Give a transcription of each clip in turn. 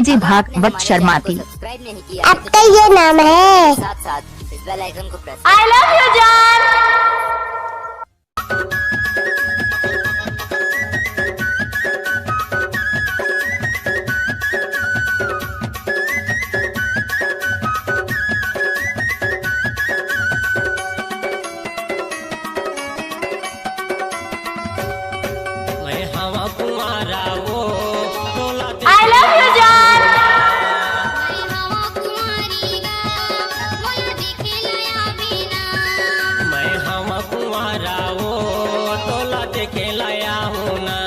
DJ Bhagavat शर्माती। आपका ये नाम है? साथ साथ बेल आइकन को प्रेस। आई लव यू जान। आई लव यू जान। मैं हवा कुंवारा वो तोला देखे लाया हूँ ना।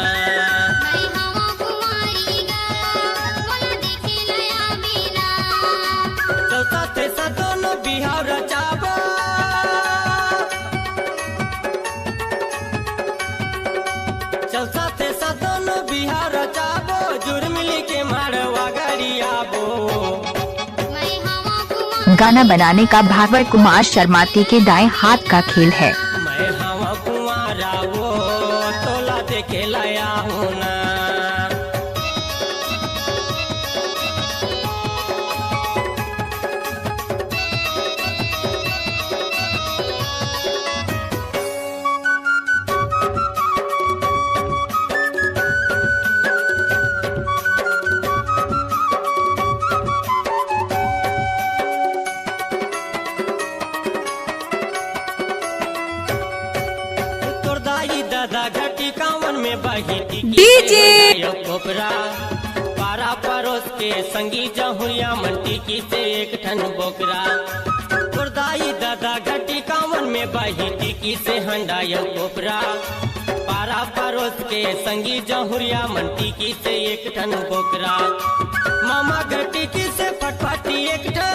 चौथा तेसा दोनों बिहार रचाबो। चौथा तेसा दोनों बिहार रचाबो। जुड़ मिली के मारवा गरियाबो। गाना बनाने का भागवत कुमार शर्माती के दाएं हाथ का खेल है। मैं हवा कुंवारा वो तोला देखे लाया हूँ ना। दादा घटी कावन में बही डीजे कोबरा पारा परोस के संगी जहुरिया मंटी की से एक ठन बोकरा। गुरदाई दादा घटी कावन में बही टिकी से हंडाया कोबरा पारा परोस के संगी जहुरिया मंटी की से एक ठन बोकरा। मामा घटी की से फटफटी एक ठन।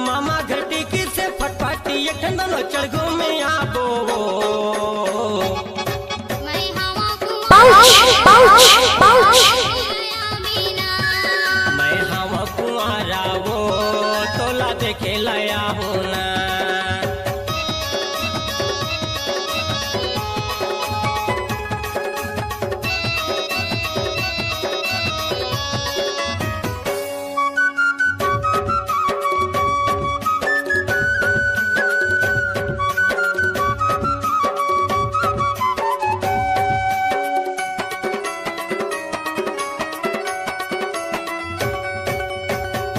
मामा घटी की से फटफटी एक ठन दोनों चढ़गो में आबो। मैं हवा कुंवारा वो तोला देखे लाया हूँ ना।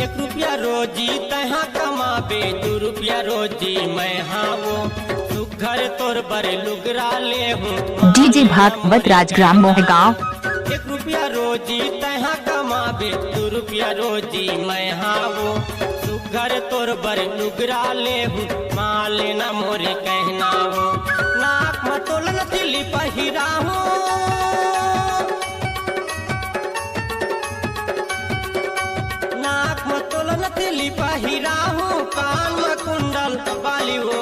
₹1 रोजी तहाँ कमाबे ₹2 रोजी मैं हाँ वो सुघर तोर बरे लुगरा ले हूँ। डीजे भागवत राजग्राम मोहगांव। ₹1 रोजी तहाँ कमाबे ₹2 रोजी मैं हाँ वो सुघर तोर बरे लुगरा ले हूँ। माँ लेना मोरे कहना हो नाक मतोलन दिल्ली पहिरा हूँ। नाक मतोलन दिल्ली पहिरा हूँ। कान में कुंडल बाली हो।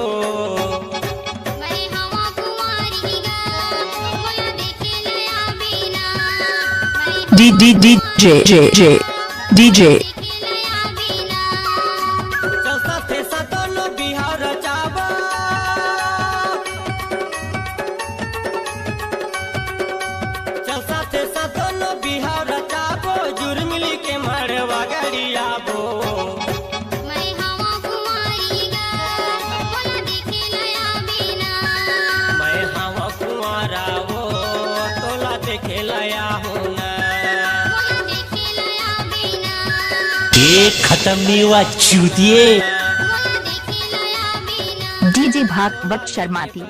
डीजे चौथा तेसा दोनों बिहार रचाबो। चौथा तेसा दोनों बिहार रचाबो। जुड़ मिली के मरवा गरियाबो। मैं हवा कुंवारा वो तोला देखे लाया हूँ ना। ये खत्म नहीं हुआ चूतिए। डीजे भागवत शर्माती।